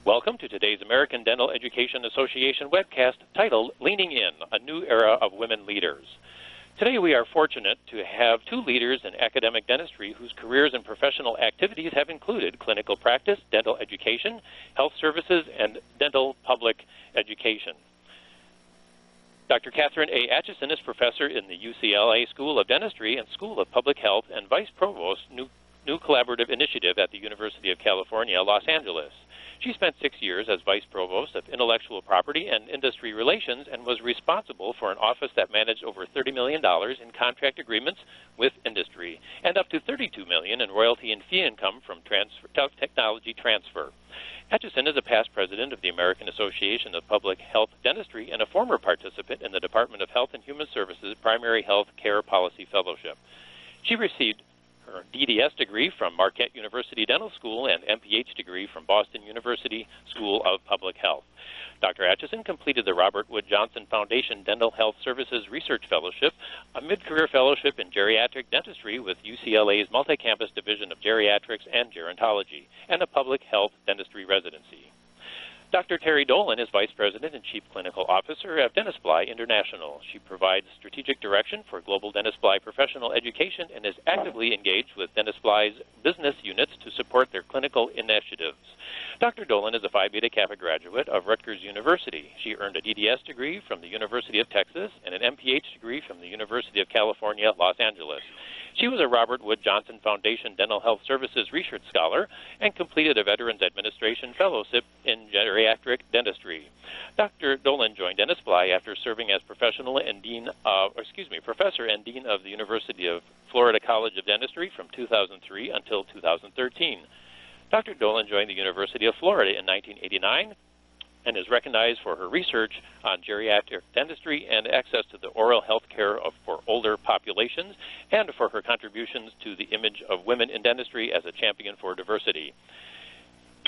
Welcome to today's American Dental Education Association webcast titled Leaning In, a New Era of Women Leaders. Today we are fortunate to have two leaders in academic dentistry whose careers and professional activities have included clinical practice, dental education, health services, and dental public education. Dr. Kathryn A. Atchison is professor in the UCLA School of Dentistry and School of Public Health and Vice Provost, New Collaborative Initiative at the University of California, Los Angeles. She spent 6 years as Vice Provost of Intellectual Property and Industry Relations and was responsible for an office that managed over $30 million in contract agreements with industry and up to $32 million in royalty and fee income from technology transfer. Atchison is a past president of the American Association of Public Health Dentistry and a former participant in the Department of Health and Human Services Primary Health Care Policy Fellowship. She received her DDS degree from Marquette University Dental School and MPH degree from Boston University School of Public Health. Dr. Atchison completed the Robert Wood Johnson Foundation Dental Health Services Research Fellowship, a mid-career fellowship in geriatric dentistry with UCLA's multi-campus division of geriatrics and gerontology, and a public health dentistry residency. Dr. Teresa Dolan is Vice President and Chief Clinical Officer of DENTSPLY International. She provides strategic direction for global DENTSPLY professional education and is actively engaged with DENTSPLY's business units to support their clinical initiatives. Dr. Dolan is a Phi Beta Kappa graduate of Rutgers University. She earned a DDS degree from the University of Texas and an MPH degree from the University of California, Los Angeles. She was a Robert Wood Johnson Foundation Dental Health Services Research Scholar and completed a Veterans Administration Fellowship in Geriatric Dentistry. Dr. Dolan joined DENTSPLY after serving as professor and dean of the University of Florida College of Dentistry from 2003 until 2013. Dr. Dolan joined the University of Florida in 1989 and is recognized for her research on geriatric dentistry and access to the oral health care for older populations, and for her contributions to the image of women in dentistry as a champion for diversity.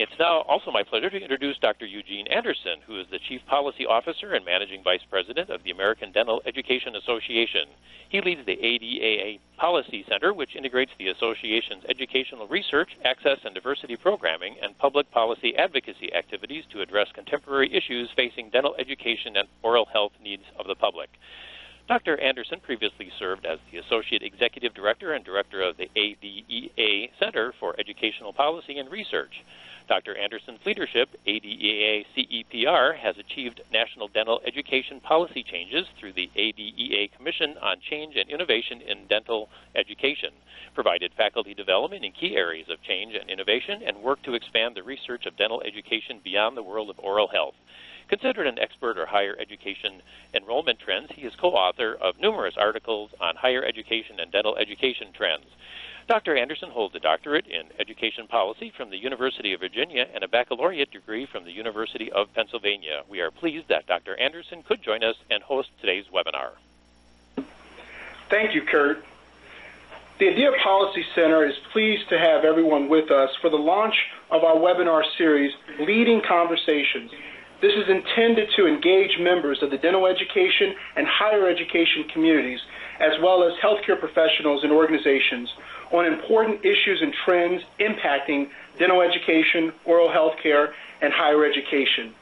It's now also my pleasure to introduce Dr. Eugene Anderson, who is the Chief Policy Officer and Managing Vice President of the American Dental Education Association. He leads the ADEA Policy Center, which integrates the association's educational research, access and diversity programming, and public policy advocacy activities to address contemporary issues facing dental education and oral health needs of the public. Dr. Anderson previously served as the Associate Executive Director and Director of the ADEA Center for Educational Policy and Research. Dr. Anderson's leadership, ADEA CEPR, has achieved national dental education policy changes through the ADEA Commission on Change and Innovation in Dental Education, provided faculty development in key areas of change and innovation, and worked to expand the research of dental education beyond the world of oral health. Considered an expert on higher education enrollment trends, he is co-author of numerous articles on higher education and dental education trends. Dr. Anderson holds a doctorate in education policy from the University of Virginia and a baccalaureate degree from the University of Pennsylvania. We are pleased that Dr. Anderson could join us and host today's webinar. Thank you, Kurt. The ADEA Policy Center is pleased to have everyone with us for the launch of our webinar series, Leading Conversations. This is intended to engage members of the dental education and higher education communities, as well as healthcare professionals and organizations, on important issues and trends impacting dental education, oral health care, and higher education.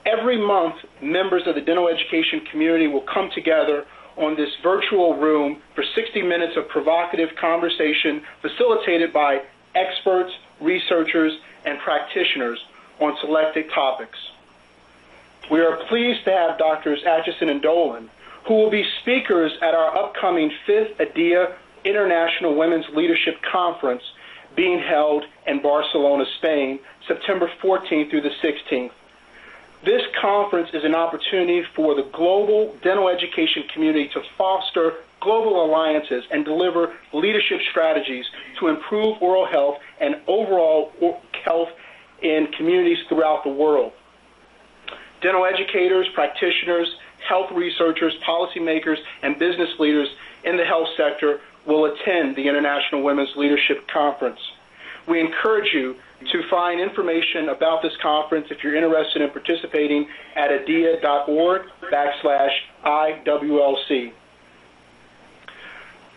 Every month, members of the dental education community will come together on this virtual room for 60 minutes of provocative conversation facilitated by experts, researchers, and practitioners on selected topics. We are pleased to have Drs. Atchison and Dolan, who will be speakers at our upcoming 5th ADEA International Women's Leadership Conference being held in Barcelona, Spain, September 14th through the 16th. This conference is an opportunity for the global dental education community to foster global alliances and deliver leadership strategies to improve oral health and overall health in communities throughout the world. Dental educators, practitioners, health researchers, policymakers, and business leaders in the health sector will attend the International Women's Leadership Conference. We encourage you to find information about this conference if you're interested in participating at adea.org/IWLC.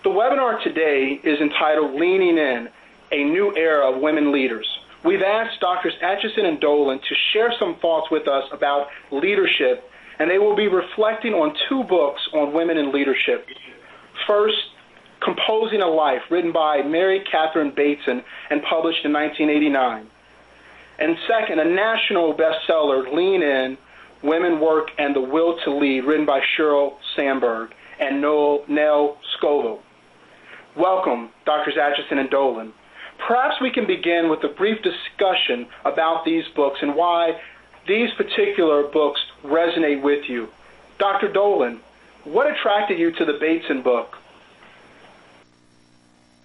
The webinar today is entitled Leaning In, a New Era of Women Leaders. we've asked Drs. Atchison and Dolan to share some thoughts with us about leadership, and they will be reflecting on two books on women in leadership. First, Composing a Life, written by Mary Kathryn Bateson and published in 1989. And second, a national bestseller, Lean In, Women, Work, and the Will to Lead, written by Sheryl Sandberg and Nell Scoville. Welcome, Drs. Atchison and Dolan. Perhaps we can begin with a brief discussion about these books and why these particular books resonate with you. Dr. Dolan, what attracted you to the Bateson book?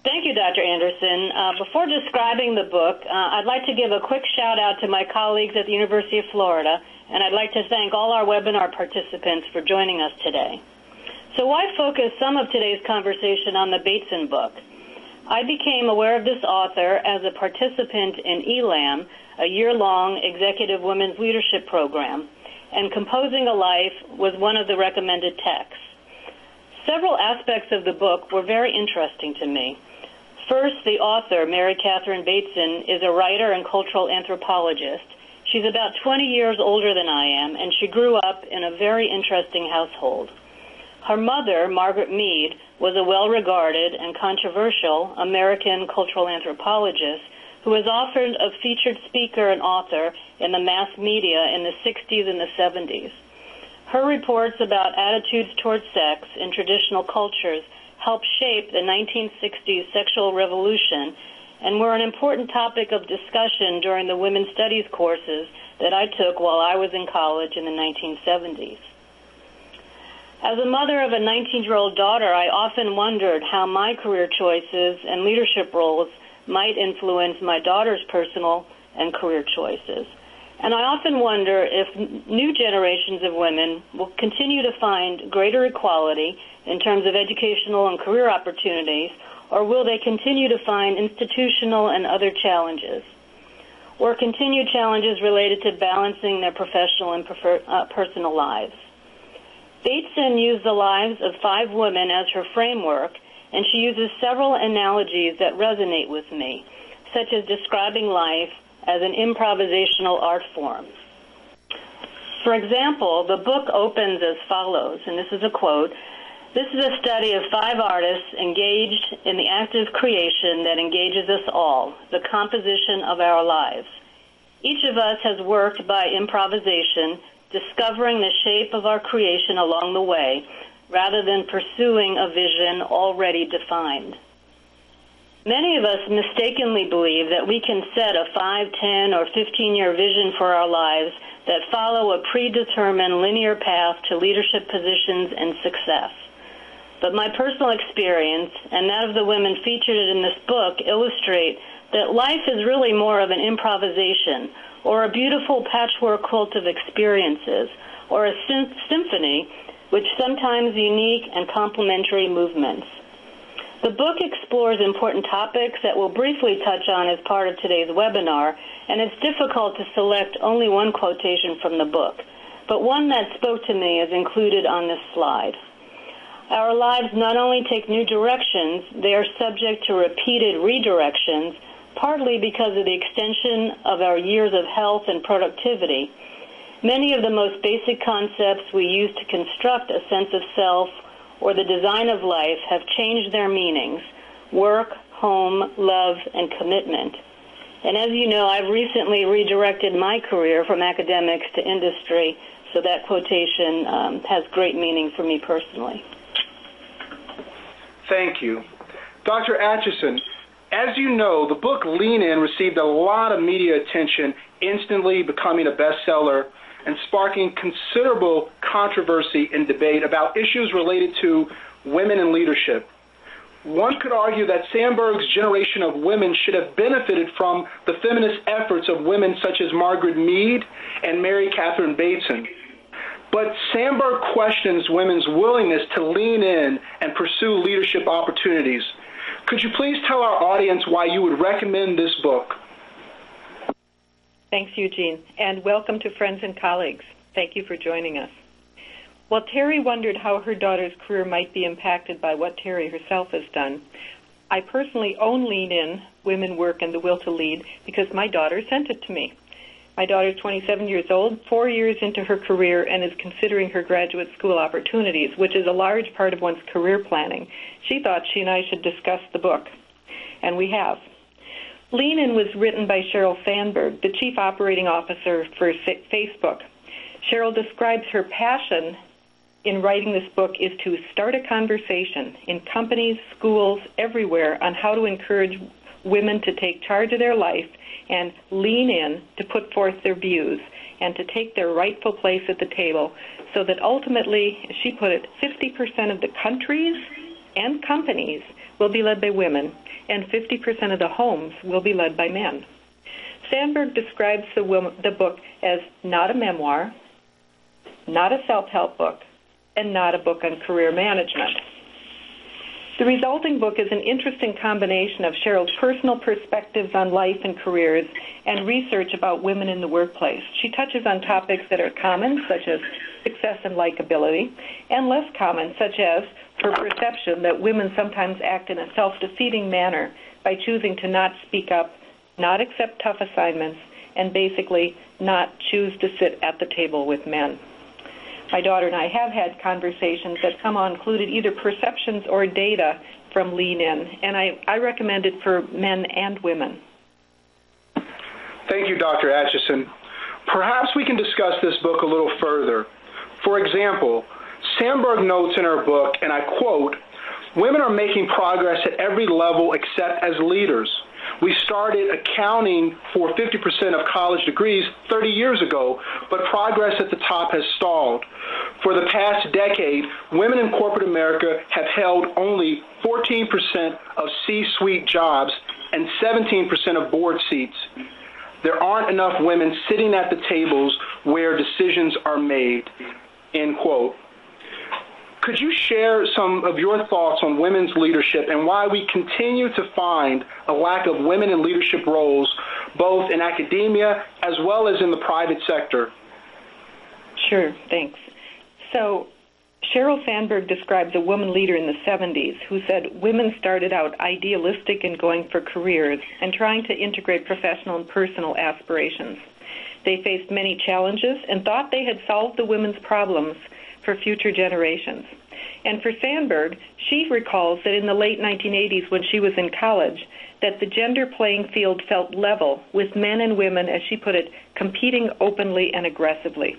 Thank you, Dr. Anderson. Before describing the book, I'd like to give a quick shout-out to my colleagues at the University of Florida, and I'd like to thank all our webinar participants for joining us today. So why focus some of today's conversation on the Bateson book? I became aware of this author as a participant in ELAM, a year-long executive women's leadership program, and Composing a Life was one of the recommended texts. Several aspects of the book were very interesting to me. First, the author, Mary Kathryn Bateson, is a writer and cultural anthropologist. She's about 20 years older than I am, and she grew up in a very interesting household. Her mother, Margaret Mead, was a well-regarded and controversial American cultural anthropologist who was often a featured speaker and author in the mass media in the 60s and the 70s. Her reports about attitudes towards sex in traditional cultures helped shape the 1960s sexual revolution and were an important topic of discussion during the women's studies courses that I took while I was in college in the 1970s. As a mother of a 19-year-old daughter, I often wondered how my career choices and leadership roles might influence my daughter's personal and career choices. And I often wonder if new generations of women will continue to find greater equality in terms of educational and career opportunities, or will they continue to find institutional and other challenges, or continued challenges related to balancing their professional and personal lives. Bateson used the lives of 5 women as her framework, and she uses several analogies that resonate with me, such as describing life as an improvisational art form. For example, the book opens as follows, and this is a quote: "This is a study of 5 artists engaged in the active creation that engages us all, the composition of our lives. Each of us has worked by improvisation, discovering the shape of our creation along the way, rather than pursuing a vision already defined. Many of us mistakenly believe that we can set a 5, 10, or 15-year vision for our lives that follow a predetermined linear path to leadership positions and success. But my personal experience and that of the women featured in this book illustrate that life is really more of an improvisation, or a beautiful patchwork quilt of experiences, or a symphony with sometimes unique and complementary movements." The book explores important topics that we'll briefly touch on as part of today's webinar, and it's difficult to select only one quotation from the book, but one that spoke to me is included on this slide. "Our lives not only take new directions, they are subject to repeated redirections, partly because of the extension of our years of health and productivity. Many of the most basic concepts we use to construct a sense of self or the design of life have changed their meanings: work, home, love, and commitment. And as you know, I've recently redirected my career from academics to industry, so that quotation has great meaning for me personally." Thank you. Dr. Atchison, as you know, the book Lean In received a lot of media attention, instantly becoming a bestseller and sparking considerable controversy and debate about issues related to women in leadership. One could argue that Sandberg's generation of women should have benefited from the feminist efforts of women such as Margaret Mead and Mary Kathryn Bateson. But Sandberg questions women's willingness to lean in and pursue leadership opportunities. Could you please tell our audience why you would recommend this book? Thanks, Eugene, and welcome to friends and colleagues. Thank you for joining us. While Terry wondered how her daughter's career might be impacted by what Terry herself has done, I personally own Lean In, Women Work and the Will to Lead, because my daughter sent it to me. My daughter is 27 years old, 4 years into her career, and is considering her graduate school opportunities, which is a large part of one's career planning. She thought she and I should discuss the book, and we have. Lean In was written by Sheryl Sandberg, the Chief Operating Officer for Facebook. Sheryl describes her passion in writing this book is to start a conversation in companies, schools, everywhere on how to encourage women to take charge of their life and lean in to put forth their views and to take their rightful place at the table so that ultimately, as she put it, 50% of the countries and companies will be led by women and 50% of the homes will be led by men. Sandberg describes the book as not a memoir, not a self-help book, and not a book on career management. The resulting book is an interesting combination of Sheryl's personal perspectives on life and careers and research about women in the workplace. She touches on topics that are common, such as success and likability, and less common, such as her perception that women sometimes act in a self-defeating manner by choosing to not speak up, not accept tough assignments, and basically not choose to sit at the table with men. My daughter and I have had conversations that somehow included either perceptions or data from Lean In, and I recommend it for men and women. Thank you, Dr. Atchison. Perhaps we can discuss this book a little further. For example, Sandberg notes in her book, and I quote, "Women are making progress at every level except as leaders. We started accounting for 50% of college degrees 30 years ago, but progress at the top has stalled. For the past decade, women in corporate America have held only 14% of C-suite jobs and 17% of board seats. There aren't enough women sitting at the tables where decisions are made," end quote. Could you share some of your thoughts on women's leadership and why we continue to find a lack of women in leadership roles, both in academia as well as in the private sector? Sure, thanks. So Sheryl Sandberg describes a woman leader in the 70s who said women started out idealistic in going for careers and trying to integrate professional and personal aspirations. They faced many challenges and thought they had solved the women's problems for future generations. And for Sandberg, she recalls that in the late 1980s when she was in college, that the gender playing field felt level with men and women, as she put it, competing openly and aggressively.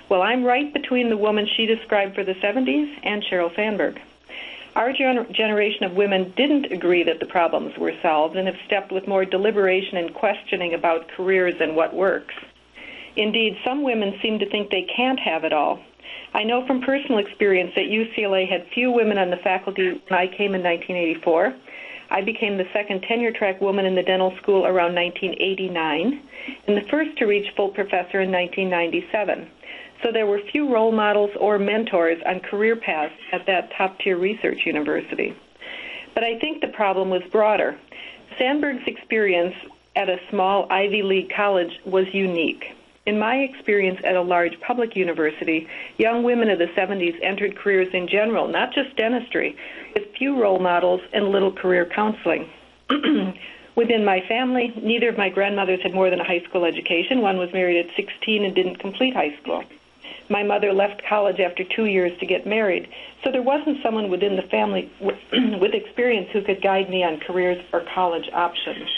Well, I'm right between the woman she described for the 70s and Sheryl Sandberg. Our generation of women didn't agree that the problems were solved and have stepped with more deliberation and questioning about careers and what works. Indeed, some women seem to think they can't have it all. I know from personal experience that UCLA had few women on the faculty when I came in 1984. I became the second tenure-track woman in the dental school around 1989 and the first to reach full professor in 1997. So there were few role models or mentors on career paths at that top-tier research university. But I think the problem was broader. Sandberg's experience at a small Ivy League college was unique. In my experience at a large public university, young women of the 70s entered careers in general, not just dentistry, with few role models and little career counseling. Within my family, neither of my grandmothers had more than a high school education. One was married at 16 and didn't complete high school. My mother left college after 2 years to get married, so there wasn't someone within the family with experience who could guide me on careers or college options.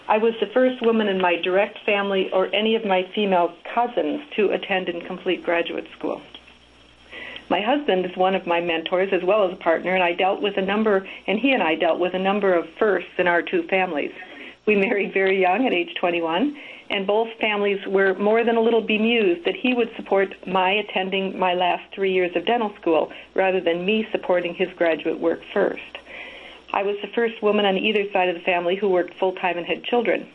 I was the first woman in my direct family or any of my female cousins to attend and complete graduate school. My husband is one of my mentors as well as a partner, and he and I dealt with a number of firsts in our two families. We married very young at age 21, and both families were more than a little bemused that he would support my attending my last 3 years of dental school rather than me supporting his graduate work first. I was the first woman on either side of the family who worked full-time and had children.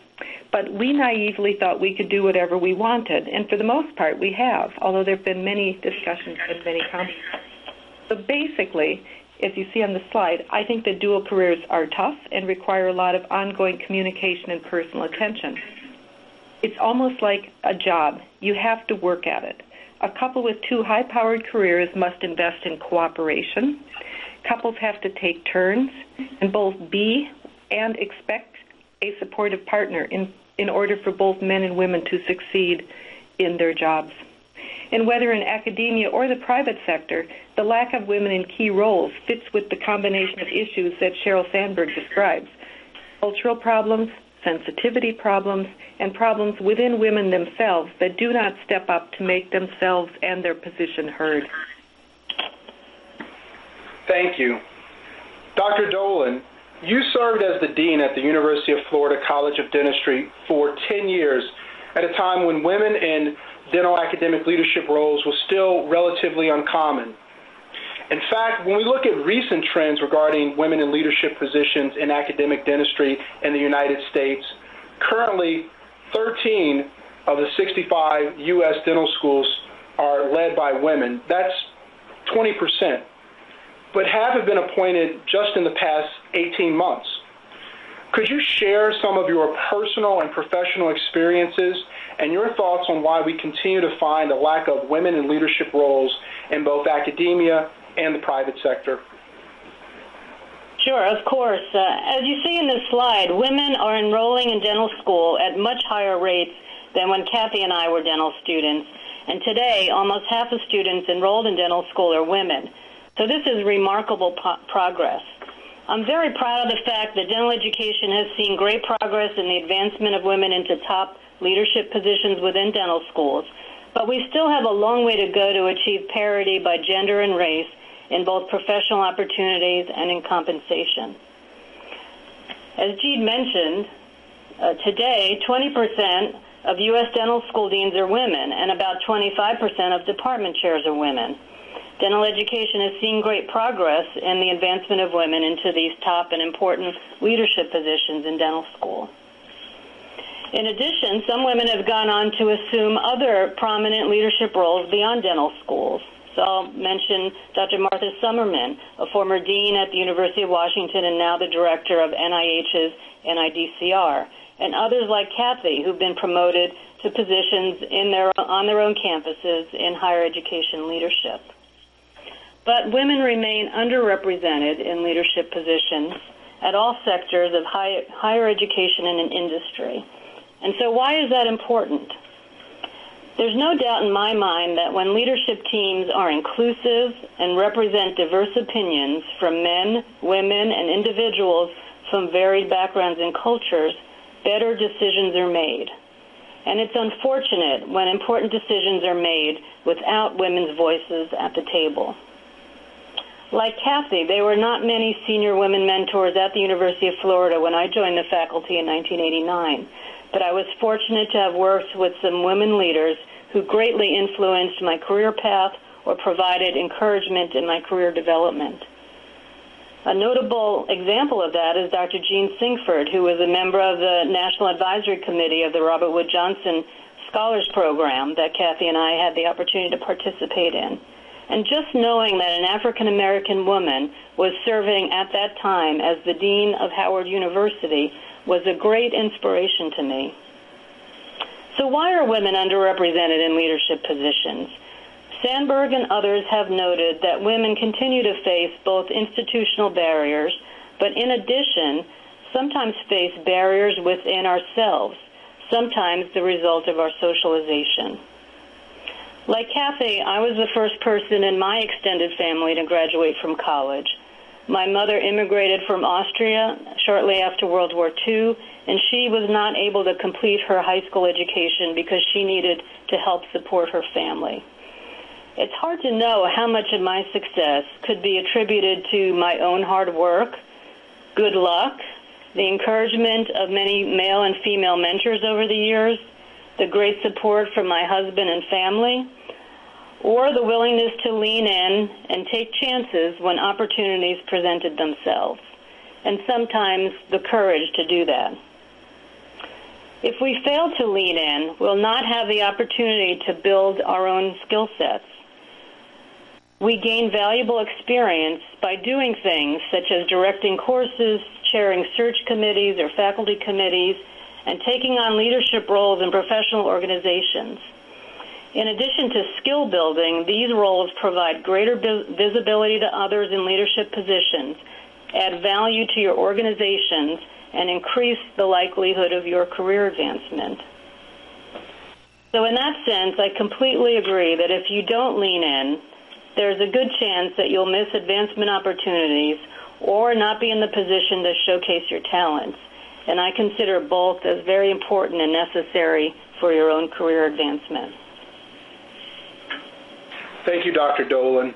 But we naively thought we could do whatever we wanted, and for the most part we have, although there have been many discussions and many comments. So basically, as you see on the slide, I think that dual careers are tough and require a lot of ongoing communication and personal attention. It's almost like a job. You have to work at it. A couple with two high-powered careers must invest in cooperation, Couples have to take turns and both be and expect a supportive partner in order for both men and women to succeed in their jobs. And whether in academia or the private sector, the lack of women in key roles fits with the combination of issues that Sheryl Sandberg describes: cultural problems, sensitivity problems, and problems within women themselves that do not step up to make themselves and their position heard. Thank you. Dr. Dolan, you served as the dean at the University of Florida College of Dentistry for 10 years at a time when women in dental academic leadership roles was still relatively uncommon. In fact, when we look at recent trends regarding women in leadership positions in academic dentistry in the United States, currently 13 of the 65 U.S. dental schools are led by women. That's 20%, but have been appointed just in the past 18 months. Could you share some of your personal and professional experiences and your thoughts on why we continue to find a lack of women in leadership roles in both academia and the private sector? Sure, of course. As you see in this slide, women are enrolling in dental school at much higher rates than when Kathy and I were dental students. And today, almost half of students enrolled in dental school are women. So this is remarkable progress. I'm very proud of the fact that dental education has seen great progress in the advancement of women into top leadership positions within dental schools, but we still have a long way to go to achieve parity by gender and race in both professional opportunities and in compensation. As Jeed mentioned, today 20% of U.S. dental school deans are women, and about 25% of department chairs are women. Dental education has seen great progress in the advancement of women into these top and important leadership positions in dental school. In addition, some women have gone on to assume other prominent leadership roles beyond dental schools. So I'll mention Dr. Martha Summerman, a former dean at the University of Washington and now the director of NIH's NIDCR, and others like Kathy, who've been promoted to positions on their own campuses in higher education leadership. But women remain underrepresented in leadership positions at all sectors of higher education and in industry. And so why is that important? There's no doubt in my mind that when leadership teams are inclusive and represent diverse opinions from men, women, and individuals from varied backgrounds and cultures, better decisions are made. And it's unfortunate when important decisions are made without women's voices at the table. Like Kathy, there were not many senior women mentors at the University of Florida when I joined the faculty in 1989, but I was fortunate to have worked with some women leaders who greatly influenced my career path or provided encouragement in my career development. A notable example of that is Dr. Jean Singford, who was a member of the National Advisory Committee of the Robert Wood Johnson Scholars Program that Kathy and I had the opportunity to participate in. And just knowing that an African-American woman was serving at that time as the dean of Howard University was a great inspiration to me. So why are women underrepresented in leadership positions? Sandberg and others have noted that women continue to face both institutional barriers, but in addition, sometimes face barriers within ourselves, sometimes the result of our socialization. Like Kathy, I was the first person in my extended family to graduate from college. My mother immigrated from Austria shortly after World War II, and she was not able to complete her high school education because she needed to help support her family. It's hard to know how much of my success could be attributed to my own hard work, good luck, the encouragement of many male and female mentors over the years, the great support from my husband and family, or the willingness to lean in and take chances when opportunities presented themselves, and sometimes the courage to do that. If we fail to lean in, we'll not have the opportunity to build our own skill sets. We gain valuable experience by doing things such as directing courses, chairing search committees or faculty committees, and taking on leadership roles in professional organizations. In addition to skill building, these roles provide greater visibility to others in leadership positions, add value to your organizations, and increase the likelihood of your career advancement. So in that sense, I completely agree that if you don't lean in, there's a good chance that you'll miss advancement opportunities or not be in the position to showcase your talents. And I consider both as very important and necessary for your own career advancement. Thank you, Dr. Dolan.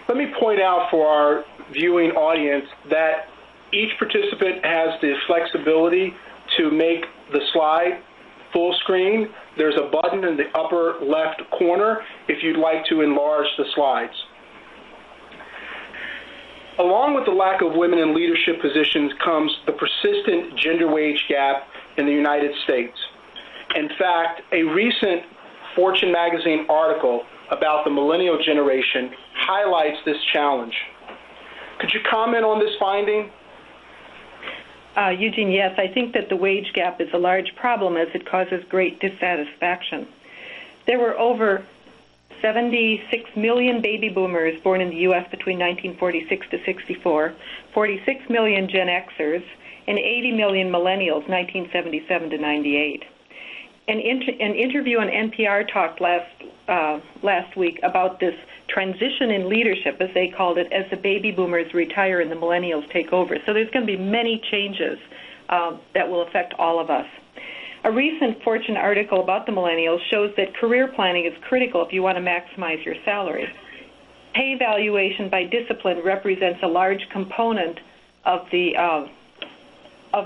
Let me point out for our viewing audience that each participant has the flexibility to make the slide full screen. There's a button in the upper left corner if you'd like to enlarge the slides. Along with the lack of women in leadership positions comes the persistent gender wage gap in the United States. In fact, a recent Fortune magazine article about the millennial generation highlights this challenge. Could you comment on this finding? Eugene, yes, I think that the wage gap is a large problem as it causes great dissatisfaction. There were over 76 million baby boomers born in the U.S. between 1946 to 64, 46 million Gen Xers, and 80 million millennials, 1977 to 98. An interview on NPR talked last week about this transition in leadership, as they called it, as the baby boomers retire and the millennials take over. So there's going to be many changes that will affect all of us. A recent Fortune article about the millennials shows that career planning is critical if you want to maximize your salary. Pay evaluation by discipline represents a large component of the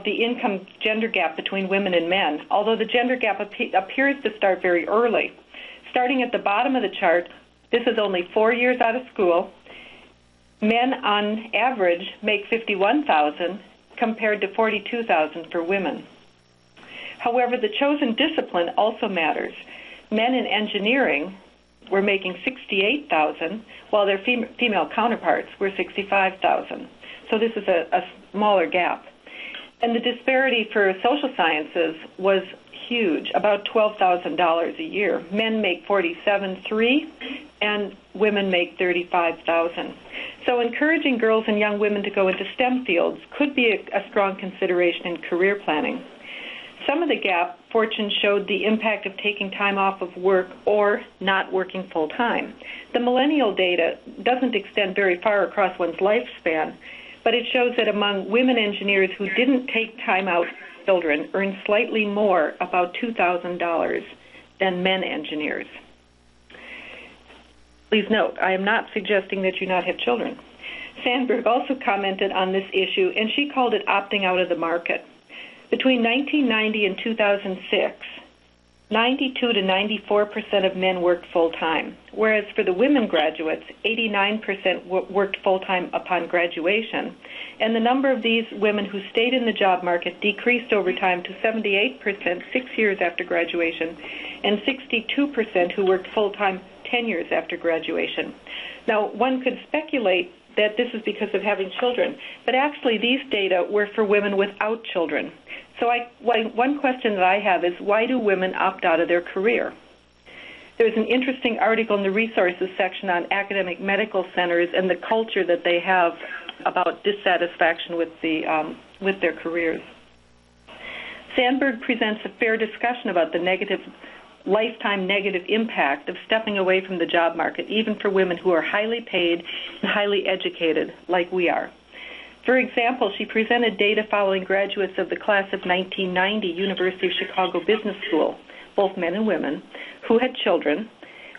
income gender gap between women and men, although the gender gap appears to start very early. Starting at the bottom of the chart, this is only 4 years out of school. Men on average make $51,000 compared to $42,000 for women. However, the chosen discipline also matters. Men in engineering were making $68,000 while their female counterparts were $65,000. So this is a smaller gap. And the disparity for social sciences was huge, about $12,000 a year. Men make $47,300 and women make $35,000. So encouraging girls and young women to go into STEM fields could be a strong consideration in career planning. Some of the gap, Fortune showed the impact of taking time off of work or not working full-time. The millennial data doesn't extend very far across one's lifespan, but it shows that among women engineers who didn't take time out for children earned slightly more, about $2,000, than men engineers. Please note, I am not suggesting that you not have children. Sandberg also commented on this issue, and she called it opting out of the market. Between 1990 and 2006, 92 to 94% of men worked full-time, whereas for the women graduates, 89% worked full-time upon graduation, and the number of these women who stayed in the job market decreased over time to 78% 6 years after graduation, and 62% who worked full-time 10 years after graduation. Now, one could speculate that this is because of having children, but actually these data were for women without children. So one question that I have is, why do women opt out of their career? There's an interesting article in the resources section on academic medical centers and the culture that they have about dissatisfaction with their careers. Sandberg presents a fair discussion about the lifetime negative impact of stepping away from the job market, even for women who are highly paid and highly educated like we are. For example, she presented data following graduates of the class of 1990 University of Chicago Business School, both men and women, who had children,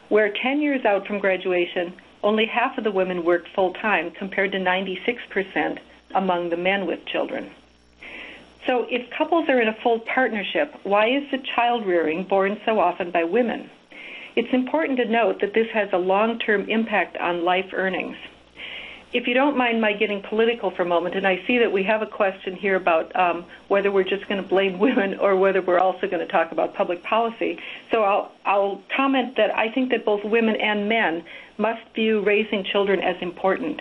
where 10 years out from graduation, only half of the women worked full-time compared to 96% among the men with children. So if couples are in a full partnership, why is the child rearing borne so often by women? It's important to note that this has a long-term impact on life earnings. If you don't mind my getting political for a moment, and I see that we have a question here about whether we're just going to blame women or whether we're also going to talk about public policy. So I'll comment that I think that both women and men must view raising children as important.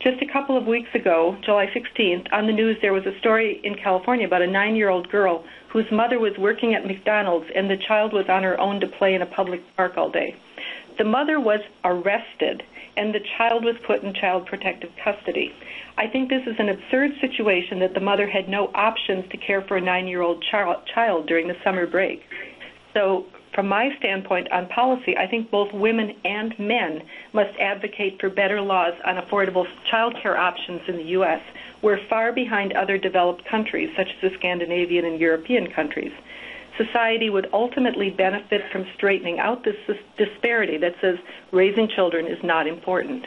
Just a couple of weeks ago, July 16th, on the news there was a story in California about a 9-year-old girl whose mother was working at McDonald's and the child was on her own to play in a public park all day. The mother was arrested and the child was put in child protective custody. I think this is an absurd situation that the mother had no options to care for a 9-year-old child during the summer break. So from my standpoint on policy, I think both women and men must advocate for better laws on affordable child care options in the U.S. We're far behind other developed countries, such as the Scandinavian and European countries. Society would ultimately benefit from straightening out this disparity that says raising children is not important.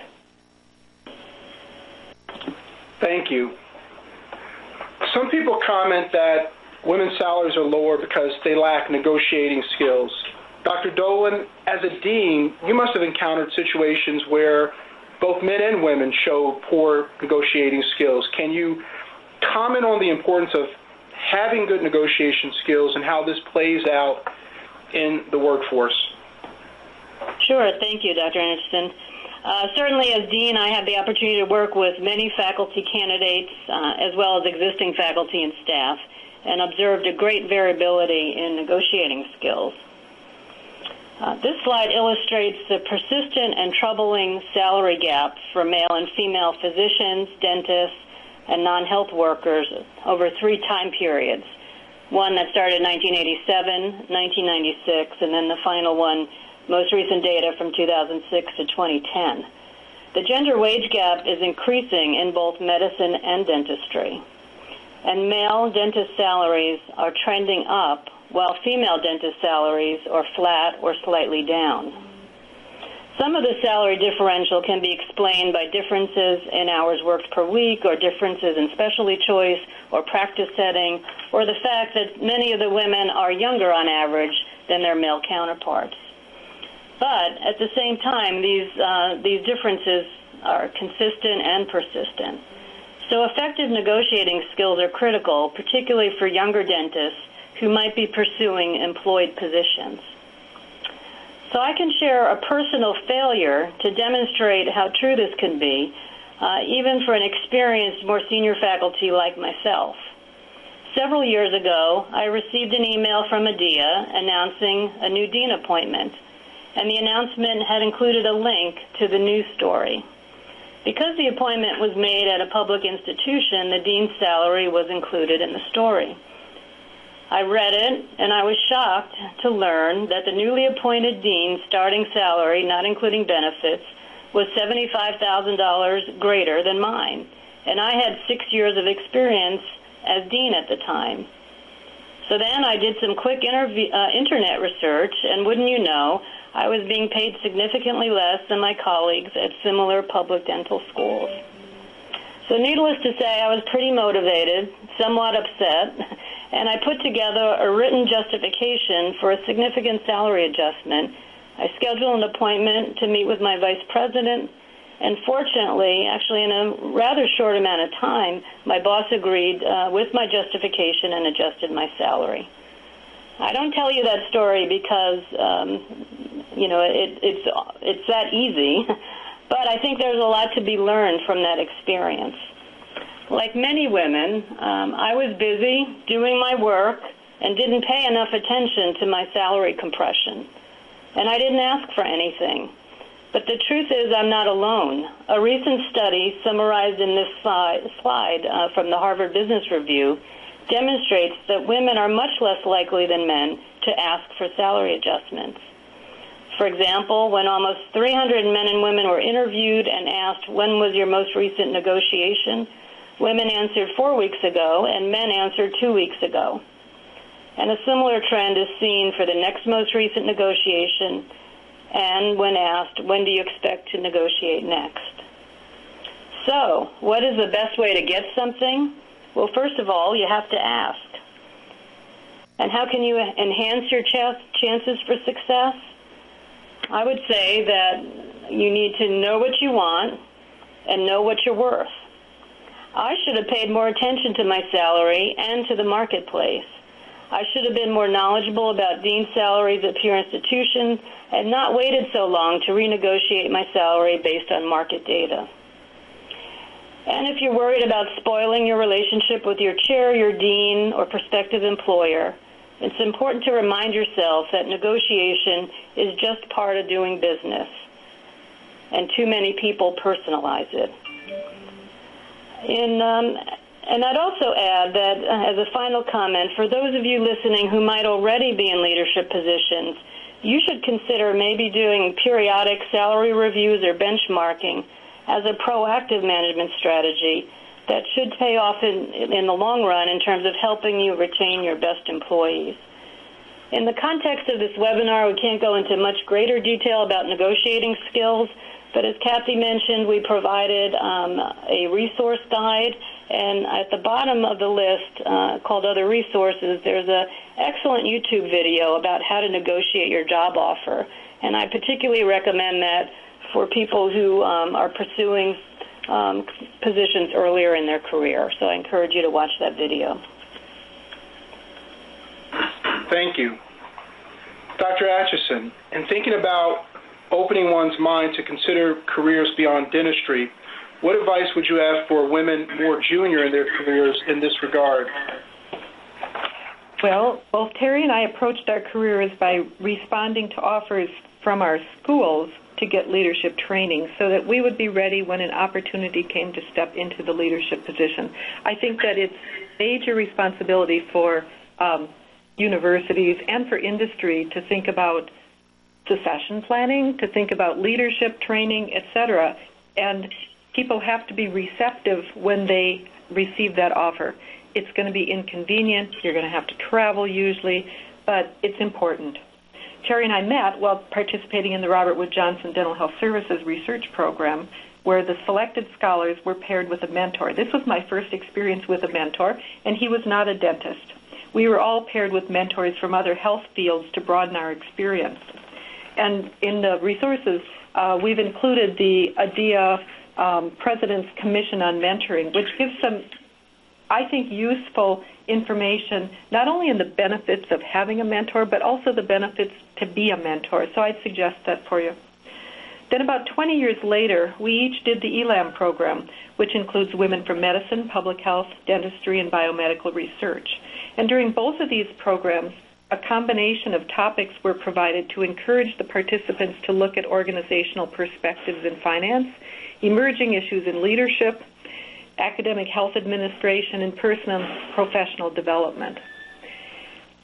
Thank you. Some people comment that women's salaries are lower because they lack negotiating skills. Dr. Dolan, as a dean, you must have encountered situations where both men and women show poor negotiating skills. Can you comment on the importance of having good negotiation skills and how this plays out in the workforce? Sure. Thank you, Dr. Atchison. Certainly, as dean, I had the opportunity to work with many faculty candidates as well as existing faculty and staff, and observed a great variability in negotiating skills. This slide illustrates the persistent and troubling salary gap for male and female physicians, dentists, and non-health workers over 3 time periods. One that started in 1987, 1996, and then the final one, most recent data from 2006 to 2010. The gender wage gap is increasing in both medicine and dentistry. And male dentist salaries are trending up, while female dentist salaries are flat or slightly down. Some of the salary differential can be explained by differences in hours worked per week, or differences in specialty choice or practice setting, or the fact that many of the women are younger on average than their male counterparts. But at the same time, these differences are consistent and persistent. So effective negotiating skills are critical, particularly for younger dentists who might be pursuing employed positions. So I can share a personal failure to demonstrate how true this can be, even for an experienced, more senior faculty like myself. Several years ago, I received an email from ADEA announcing a new dean appointment, and the announcement had included a link to the news story. Because the appointment was made at a public institution, the dean's salary was included in the story. I read it, and I was shocked to learn that the newly appointed dean's starting salary, not including benefits, was $75,000 greater than mine, and I had 6 years of experience as dean at the time. So then I did some quick internet research, and wouldn't you know, I was being paid significantly less than my colleagues at similar public dental schools. So needless to say, I was pretty motivated, somewhat upset, and I put together a written justification for a significant salary adjustment. I scheduled an appointment to meet with my vice president, and fortunately, actually in a rather short amount of time, my boss agreed with my justification and adjusted my salary. I don't tell you that story because, it's that easy, but I think there's a lot to be learned from that experience. Like many women, I was busy doing my work and didn't pay enough attention to my salary compression, and I didn't ask for anything. But the truth is I'm not alone. A recent study summarized in this slide from the Harvard Business Review demonstrates that women are much less likely than men to ask for salary adjustments. For example, when almost 300 men and women were interviewed and asked, when was your most recent negotiation, women answered 4 weeks ago and men answered 2 weeks ago. And a similar trend is seen for the next most recent negotiation and when asked, when do you expect to negotiate next? So, what is the best way to get something? Well, first of all, you have to ask. And how can you enhance your chances for success? I would say that you need to know what you want and know what you're worth. I should have paid more attention to my salary and to the marketplace. I should have been more knowledgeable about dean salaries at peer institutions and not waited so long to renegotiate my salary based on market data. And if you're worried about spoiling your relationship with your chair, your dean, or prospective employer, it's important to remind yourself that negotiation is just part of doing business, and too many people personalize it. And I'd also add that, as a final comment, for those of you listening who might already be in leadership positions, you should consider maybe doing periodic salary reviews or benchmarking as a proactive management strategy that should pay off in the long run in terms of helping you retain your best employees. In the context of this webinar, we can't go into much greater detail about negotiating skills, but as Kathy mentioned, we provided a resource guide, and at the bottom of the list, called Other Resources, there's an excellent YouTube video about how to negotiate your job offer, and I particularly recommend that for people who are pursuing positions earlier in their career. So I encourage you to watch that video. Thank you. Dr. Atchison, in thinking about opening one's mind to consider careers beyond dentistry, what advice would you have for women more junior in their careers in this regard? Well, both Terry and I approached our careers by responding to offers from our schools to get leadership training so that we would be ready when an opportunity came to step into the leadership position. I think that it's major responsibility for universities and for industry to think about succession planning, to think about leadership training, etc. And people have to be receptive when they receive that offer. It's going to be inconvenient. You're going to have to travel usually, but it's important. Terry and I met while participating in the Robert Wood Johnson Dental Health Services research program, where the selected scholars were paired with a mentor. This was my first experience with a mentor, and he was not a dentist. We were all paired with mentors from other health fields to broaden our experience. And in the resources, we've included the ADEA President's Commission on Mentoring, which gives some, I think, useful information, not only in the benefits of having a mentor, but also the benefits to be a mentor. So I'd suggest that for you. Then about 20 years later, we each did the ELAM program, which includes women from medicine, public health, dentistry, and biomedical research. And during both of these programs, a combination of topics were provided to encourage the participants to look at organizational perspectives in finance, emerging issues in leadership, academic health administration, and personal and professional development.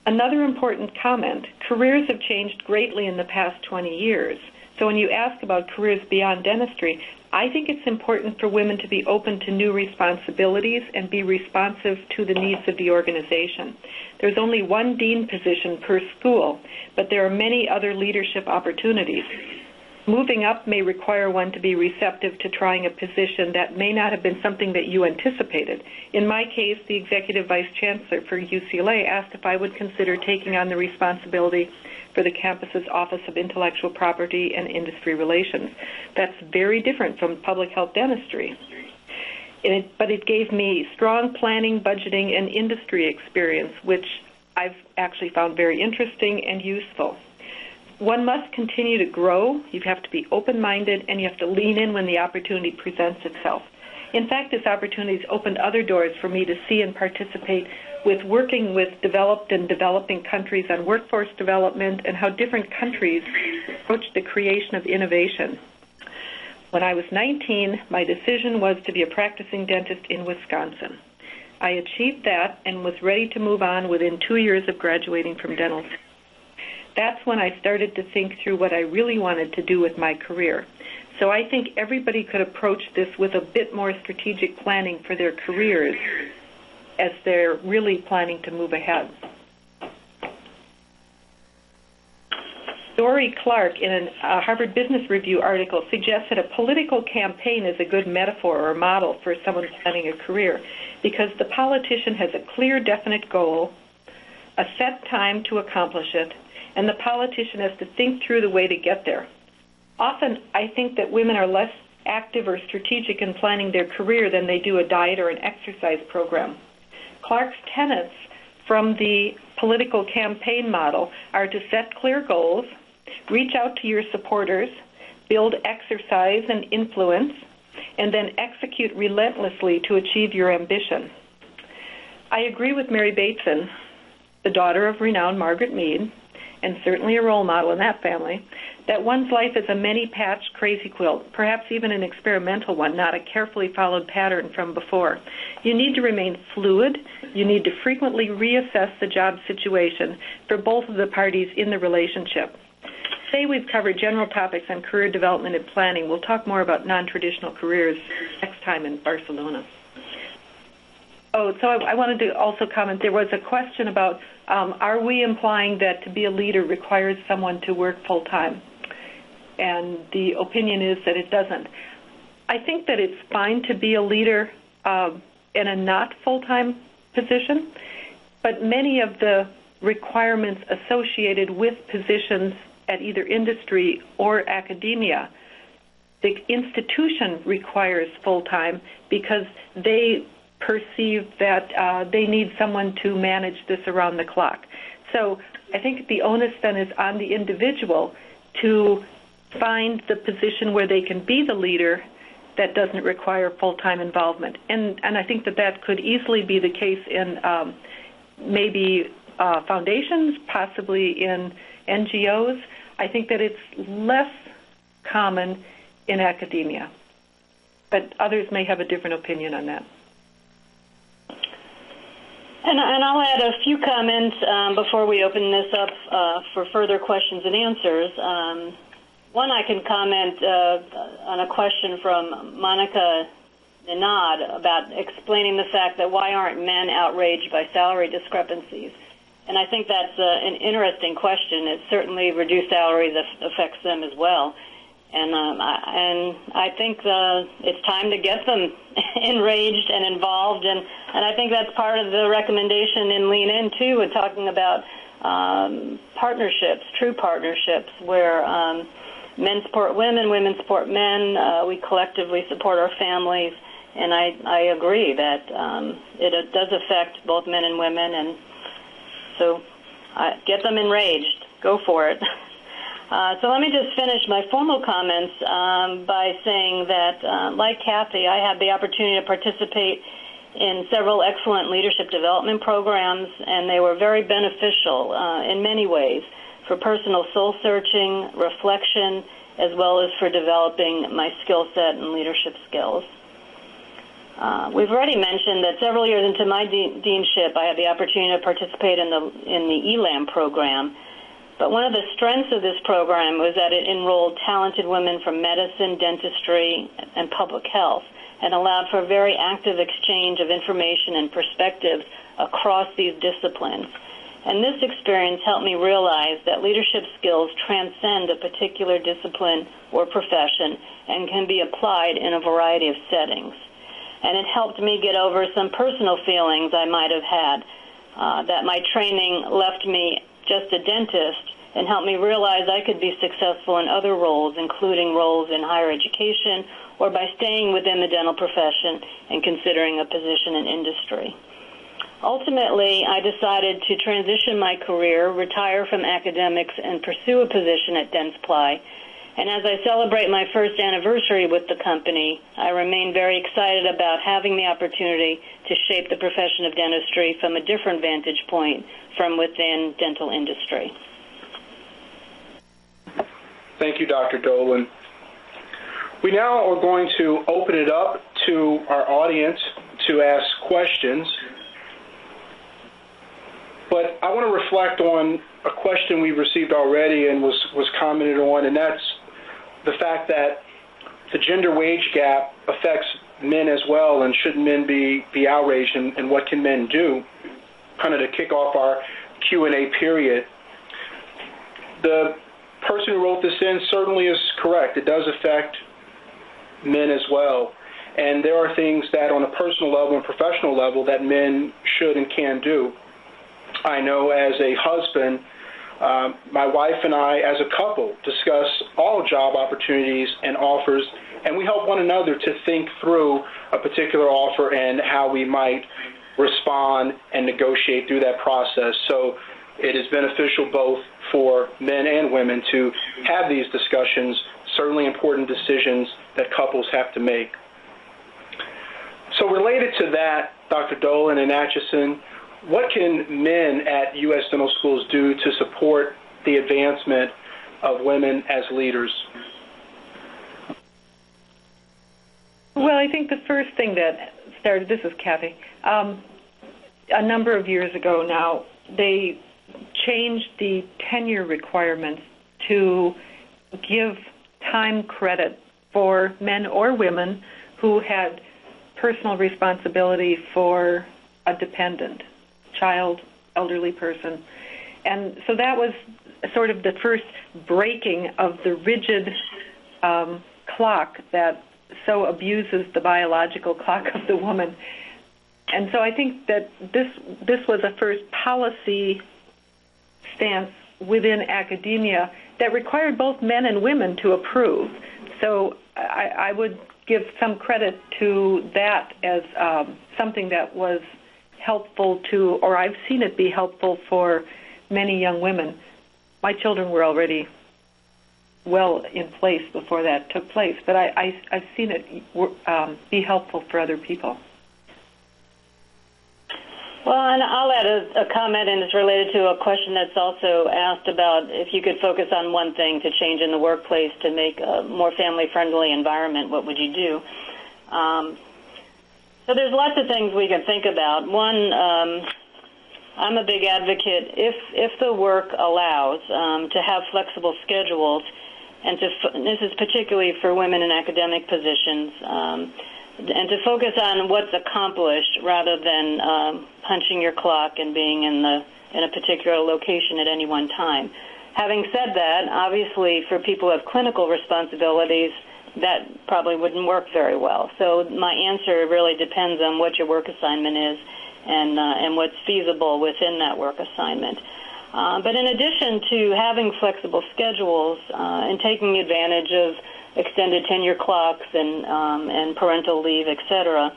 Another important comment, careers have changed greatly in the past 20 years. So when you ask about careers beyond dentistry, I think it's important for women to be open to new responsibilities and be responsive to the needs of the organization. There's only one dean position per school, but there are many other leadership opportunities. Moving up may require one to be receptive to trying a position that may not have been something that you anticipated. In my case, the executive vice chancellor for UCLA asked if I would consider taking on the responsibility for the campus's Office of Intellectual Property and Industry Relations. That's very different from public health dentistry. But it gave me strong planning, budgeting, and industry experience, which I've actually found very interesting and useful. One must continue to grow. You have to be open-minded, and you have to lean in when the opportunity presents itself. In fact, this opportunity has opened other doors for me to see and participate with working with developed and developing countries on workforce development and how different countries approach the creation of innovation. When I was 19, my decision was to be a practicing dentist in Wisconsin. I achieved that and was ready to move on within 2 years of graduating from dental school. That's when I started to think through what I really wanted to do with my career. So I think everybody could approach this with a bit more strategic planning for their careers as they're really planning to move ahead. Dory Clark, in a Harvard Business Review article, suggests that a political campaign is a good metaphor or model for someone planning a career because the politician has a clear, definite goal, a set time to accomplish it, and the politician has to think through the way to get there. Often, I think that women are less active or strategic in planning their career than they do a diet or an exercise program. Clark's tenets from the political campaign model are to set clear goals, reach out to your supporters, build exercise and influence, and then execute relentlessly to achieve your ambition. I agree with Mary Bateson, the daughter of renowned Margaret Mead, and certainly a role model in that family, that one's life is a many-patched crazy quilt, perhaps even an experimental one, not a carefully followed pattern from before. You need to remain fluid. You need to frequently reassess the job situation for both of the parties in the relationship. Today we've covered general topics on career development and planning. We'll talk more about non-traditional careers next time in Barcelona. Oh, so I wanted to also comment, there was a question about, are we implying that to be a leader requires someone to work full-time? And the opinion is that it doesn't. I think that it's fine to be a leader in a not full-time position, but many of the requirements associated with positions at either industry or academia, the institution requires full-time because they perceive that they need someone to manage this around the clock. So I think the onus then is on the individual to find the position where they can be the leader that doesn't require full-time involvement. And I think that could easily be the case in maybe foundations, possibly in NGOs. I think that it's less common in academia. But others may have a different opinion on that. And I'll add a few comments before we open this up for further questions and answers. One, I can comment on a question from Monica Ninad about explaining the fact that why aren't men outraged by salary discrepancies? And I think that's an interesting question. It certainly reduced salaries affects them as well. And I think it's time to get them enraged and involved, and I think that's part of the recommendation in Lean In, too, with talking about partnerships, true partnerships, where men support women, women support men, we collectively support our families, and I agree that it does affect both men and women, and so get them enraged. Go for it. So let me just finish my formal comments by saying that, like Kathy, I had the opportunity to participate in several excellent leadership development programs, and they were very beneficial in many ways for personal soul-searching, reflection, as well as for developing my skill set and leadership skills. We've already mentioned that several years into my deanship, I had the opportunity to participate in the ELAM program. But one of the strengths of this program was that it enrolled talented women from medicine, dentistry, and public health, and allowed for a very active exchange of information and perspectives across these disciplines. And this experience helped me realize that leadership skills transcend a particular discipline or profession and can be applied in a variety of settings. And it helped me get over some personal feelings I might have had, that my training left me just a dentist, and helped me realize I could be successful in other roles, including roles in higher education or by staying within the dental profession and considering a position in industry. Ultimately, I decided to transition my career, retire from academics, and pursue a position at DENTSPLY. And as I celebrate my first anniversary with the company, I remain very excited about having the opportunity to shape the profession of dentistry from a different vantage point from within dental industry. Thank you, Dr. Dolan. We now are going to open it up to our audience to ask questions. But I want to reflect on a question we received already and was commented on, and that's the fact that the gender wage gap affects men as well, and should men be outraged, and what can men do? Kind of to kick off our Q&A period. The person who wrote this in certainly is correct. It does affect men as well. And there are things that on a personal level and professional level that men should and can do. I know as a husband, my wife and I as a couple discuss all job opportunities and offers, and we help one another to think through a particular offer and how we might respond and negotiate through that process. So it is beneficial both for men and women to have these discussions, certainly important decisions that couples have to make. So related to that, Dr. Dolan and Atchison, what can men at U.S. dental schools do to support the advancement of women as leaders? Well, I think the first thing that started, this is Kathy, a number of years ago now, they changed the tenure requirements to give time credit for men or women who had personal responsibility for a dependent, child, elderly person. And so that was sort of the first breaking of the rigid clock that so abuses the biological clock of the woman. And so I think that this was a first policy stance within academia that required both men and women to approve. So I would give some credit to that as something that was helpful to, or I've seen it be helpful for many young women. My children were already well in place before that took place, but I've seen it be helpful for other people. Well, and I'll add a comment, and it's related to a question that's also asked about if you could focus on one thing to change in the workplace to make a more family-friendly environment, what would you do? So there's lots of things we can think about. One, I'm a big advocate, if the work allows, to have flexible schedules, and this is particularly for women in academic positions, and to focus on what's accomplished rather than punching your clock and being in a particular location at any one time. Having said that, obviously for people who have clinical responsibilities, that probably wouldn't work very well. So my answer really depends on what your work assignment is and what's feasible within that work assignment. But in addition to having flexible schedules and taking advantage of extended tenure clocks and parental leave, et cetera,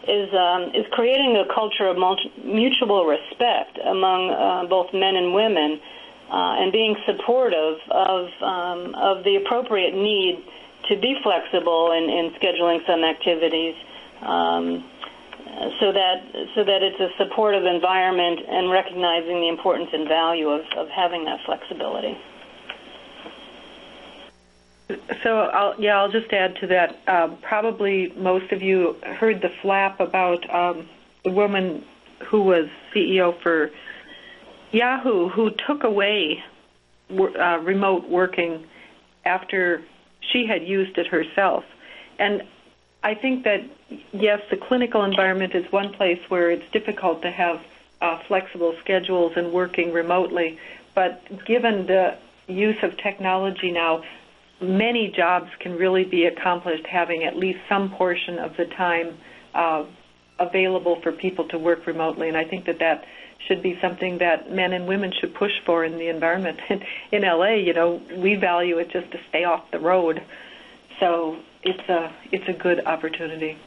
is creating a culture of mutual respect among both men and women, and being supportive of the appropriate need to be flexible in scheduling some activities, so that it's a supportive environment and recognizing the importance and value of having that flexibility. So I'll just add to that. Probably most of you heard the flap about the woman who was CEO for Yahoo, who took away remote working after she had used it herself. And I think that, yes, the clinical environment is one place where it's difficult to have flexible schedules and working remotely, but given the use of technology now, many jobs can really be accomplished having at least some portion of the time available for people to work remotely, and I think that should be something that men and women should push for in the environment. In LA, we value it just to stay off the road, so it's a good opportunity.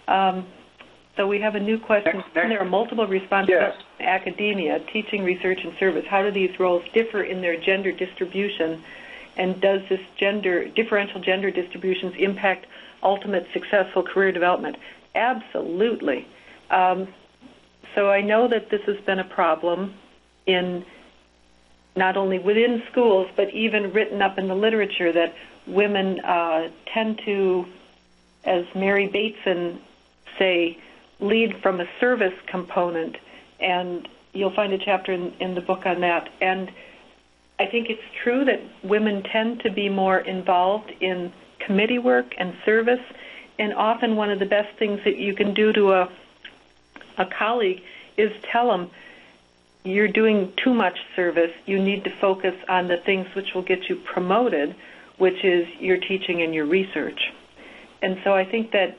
So we have a new question. There are multiple responsibilities in academia, teaching, research, and service. How do these roles differ in their gender distribution? And does this differential gender distributions impact ultimate successful career development? Absolutely. So I know that this has been a problem in not only within schools, but even written up in the literature that women tend to, as Mary Bateson say, lead from a service component. And you'll find a chapter in the book on that. And I think it's true that women tend to be more involved in committee work and service, and often one of the best things that you can do to a colleague is tell them, you're doing too much service, you need to focus on the things which will get you promoted, which is your teaching and your research. And so I think that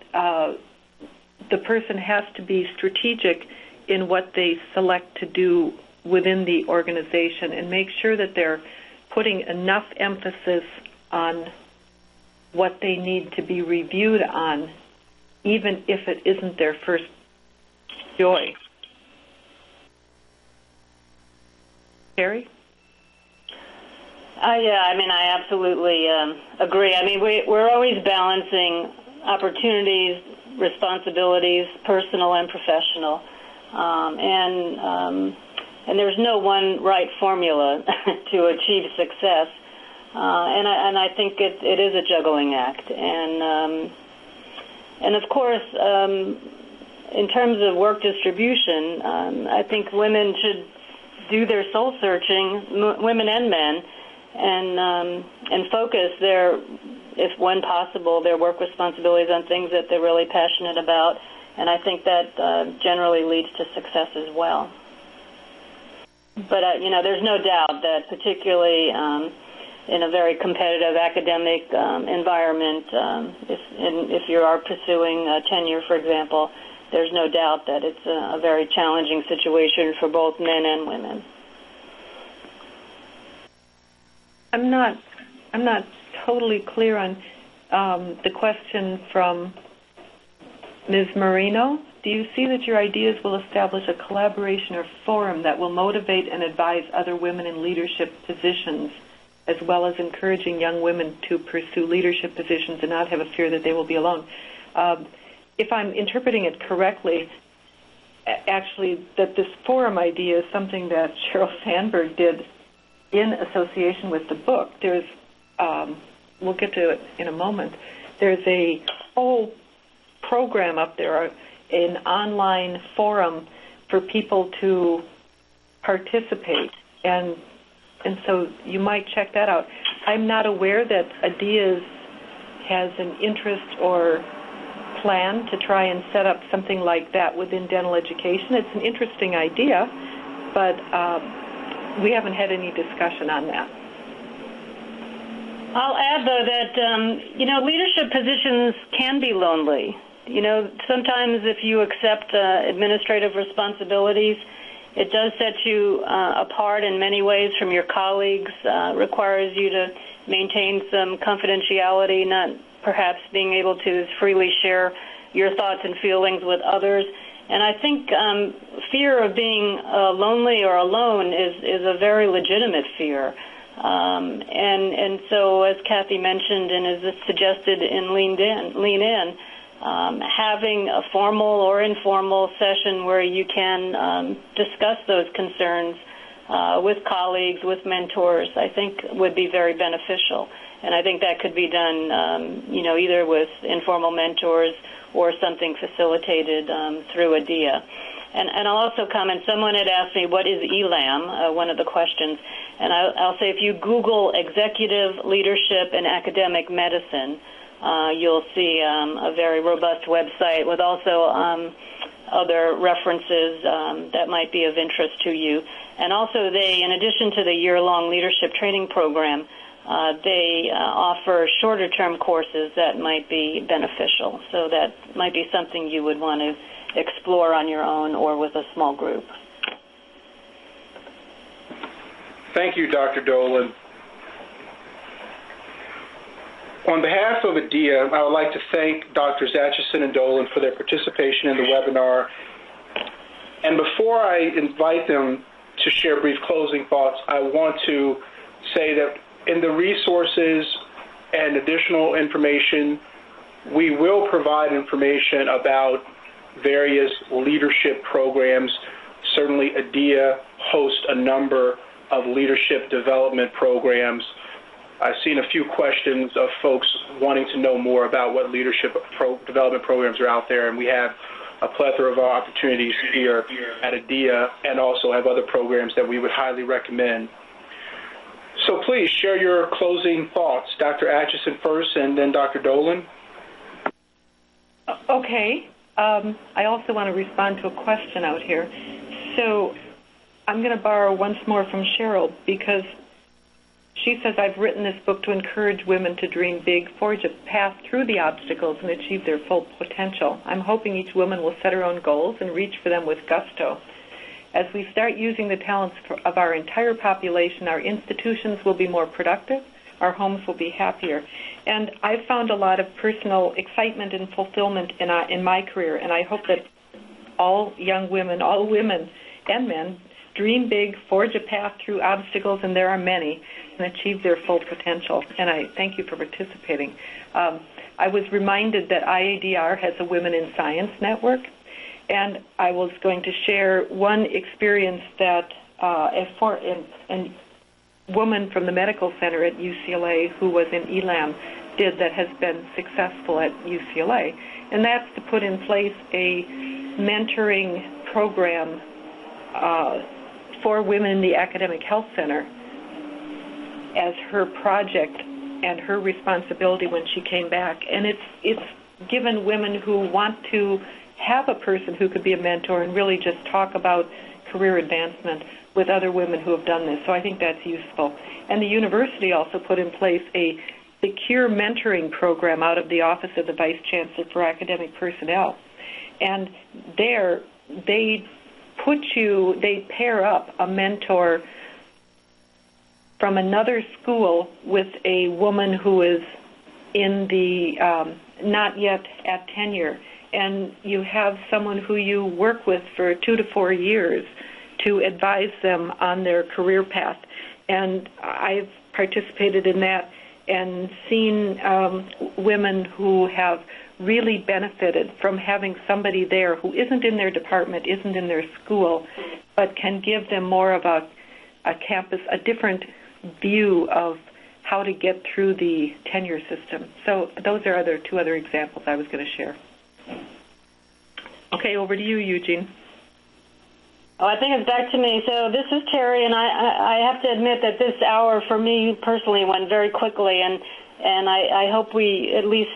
the person has to be strategic in what they select to do within the organization and make sure that they're putting enough emphasis on what they need to be reviewed on, even if it isn't their first joy. Carrie? I absolutely agree. We're always balancing opportunities responsibilities, personal and professional. And there's no one right formula to achieve success. And I think it is a juggling act. And of course, in terms of work distribution, I think women should do their soul searching, women and men, and focus if when possible, their work responsibilities on things that they're really passionate about. And I think that generally leads to success as well. But there's no doubt that particularly in a very competitive academic environment, if you are pursuing tenure, for example, there's no doubt that it's a very challenging situation for both men and women. I'm not totally clear on the question from Ms. Marino. Do you see that your ideas will establish a collaboration or forum that will motivate and advise other women in leadership positions, as well as encouraging young women to pursue leadership positions and not have a fear that they will be alone? If I'm interpreting it correctly, actually, that this forum idea is something that Sheryl Sandberg did in association with the book. There's, we'll get to it in a moment, there's a whole program up there, an online forum for people to participate, and so you might check that out. I'm not aware that ADEA has an interest or plan to try and set up something like that within dental education. It's an interesting idea, but we haven't had any discussion on that. I'll add, though, that, leadership positions can be lonely. Sometimes if you accept administrative responsibilities, it does set you apart in many ways from your colleagues, requires you to maintain some confidentiality, not perhaps being able to freely share your thoughts and feelings with others. And I think fear of being lonely or alone is a very legitimate fear. And so, as Kathy mentioned and as suggested in Lean In, having a formal or informal session where you can discuss those concerns with colleagues, with mentors, I think would be very beneficial. And I think that could be done, either with informal mentors or something facilitated through ADEA. And I'll also comment, someone had asked me, what is ELAM, one of the questions. And I'll say if you Google executive leadership in academic medicine, you'll see a very robust website with also other references that might be of interest to you. And also they, in addition to the year-long leadership training program, they offer shorter-term courses that might be beneficial. So that might be something you would want to explore on your own or with a small group. Thank you, Dr. Dolan. On behalf of ADEA, I would like to thank Drs. Atchison and Dolan for their participation in the webinar. And before I invite them to share brief closing thoughts, I want to say that in the resources and additional information, we will provide information about various leadership programs. Certainly, ADEA hosts a number of leadership development programs. I've seen a few questions of folks wanting to know more about what leadership development programs are out there, and we have a plethora of opportunities here at ADEA and also have other programs that we would highly recommend. So please share your closing thoughts. Dr. Atchison first and then Dr. Dolan. Okay. I also want to respond to a question out here. So I'm going to borrow once more from Sheryl because she says, I've written this book to encourage women to dream big, forge a path through the obstacles, and achieve their full potential. I'm hoping each woman will set her own goals and reach for them with gusto. As we start using the talents of our entire population, our institutions will be more productive, our homes will be happier. And I've found a lot of personal excitement and fulfillment in my career, and I hope that all young women, all women and men, dream big, forge a path through obstacles, and there are many, and achieve their full potential. And I thank you for participating. I was reminded that IADR has a Women in Science network, and I was going to share one experience that a woman from the medical center at UCLA who was in ELAM did that has been successful at UCLA, and that's to put in place a mentoring program for women in the Academic Health Center as her project and her responsibility when she came back. And it's given women who want to have a person who could be a mentor and really just talk about career advancement with other women who have done this. So I think that's useful. And the university also put in place a secure mentoring program out of the Office of the Vice Chancellor for Academic Personnel. And there they pair up a mentor from another school with a woman who is in the not yet at tenure. And you have someone who you work with for 2 to 4 years to advise them on their career path. And I've participated in that and seen women who have really benefited from having somebody there who isn't in their department, isn't in their school, but can give them more of a campus, a different view of how to get through the tenure system. So those are two other examples I was going to share. Okay, over to you, Eugene. Oh, I think it's back to me. So this is Terry, and I have to admit that this hour for me personally went very quickly, and I hope we at least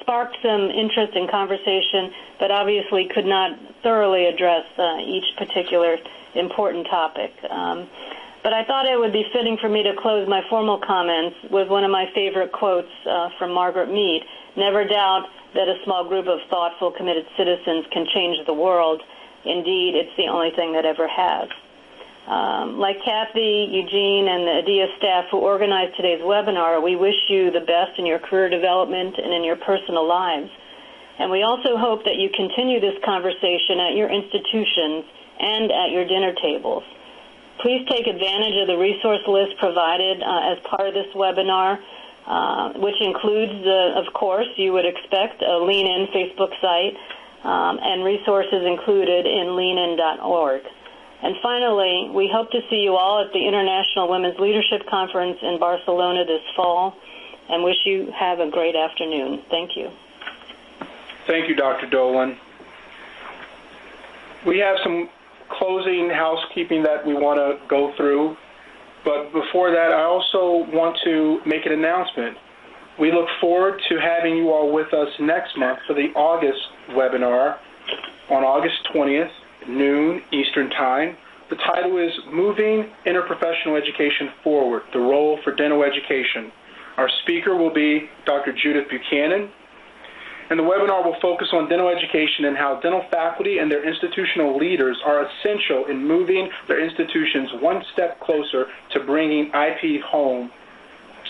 sparked some interest in conversation, but obviously could not thoroughly address each particular important topic. But I thought it would be fitting for me to close my formal comments with one of my favorite quotes from Margaret Mead: "Never doubt that a small group of thoughtful, committed citizens can change the world. Indeed, it's the only thing that ever has." Like Kathy, Eugene, and the ADEA staff who organized today's webinar, we wish you the best in your career development and in your personal lives. And we also hope that you continue this conversation at your institutions and at your dinner tables. Please take advantage of the resource list provided as part of this webinar, which includes, of course, you would expect, a Lean In Facebook site, and resources included in leanin.org. And finally, we hope to see you all at the International Women's Leadership Conference in Barcelona this fall, and wish you have a great afternoon. Thank you. Thank you, Dr. Dolan. We have some closing housekeeping that we want to go through, but before that, I also want to make an announcement. We look forward to having you all with us next month for the August webinar on August 20th, noon Eastern Time. The title is Moving Interprofessional Education Forward, the Role for Dental Education. Our speaker will be Dr. Judith Buchanan, and the webinar will focus on dental education and how dental faculty and their institutional leaders are essential in moving their institutions one step closer to bringing IP home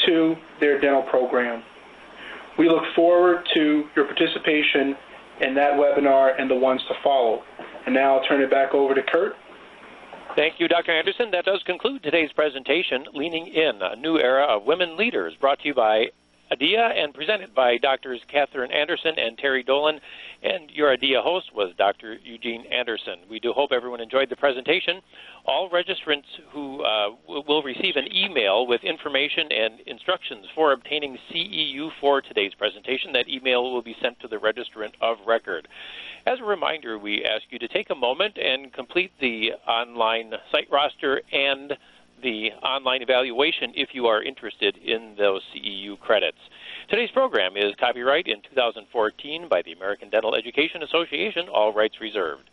to their dental program. We look forward to your participation in that webinar and the ones to follow. And now I'll turn it back over to Kurt. Thank you, Dr. Anderson. That does conclude today's presentation, Leaning In, a New Era of Women Leaders, brought to you by ADEA and presented by Drs. Kathryn Atchison and Terry Dolan, and your ADEA host was Dr. Eugene Anderson. We do hope everyone enjoyed the presentation. All registrants who will receive an email with information and instructions for obtaining CEU for today's presentation. That email will be sent to the registrant of record. As a reminder, we ask you to take a moment and complete the online site roster and the online evaluation if you are interested in those CEU credits. Today's program is copyright in 2014 by the American Dental Education Association, all rights reserved.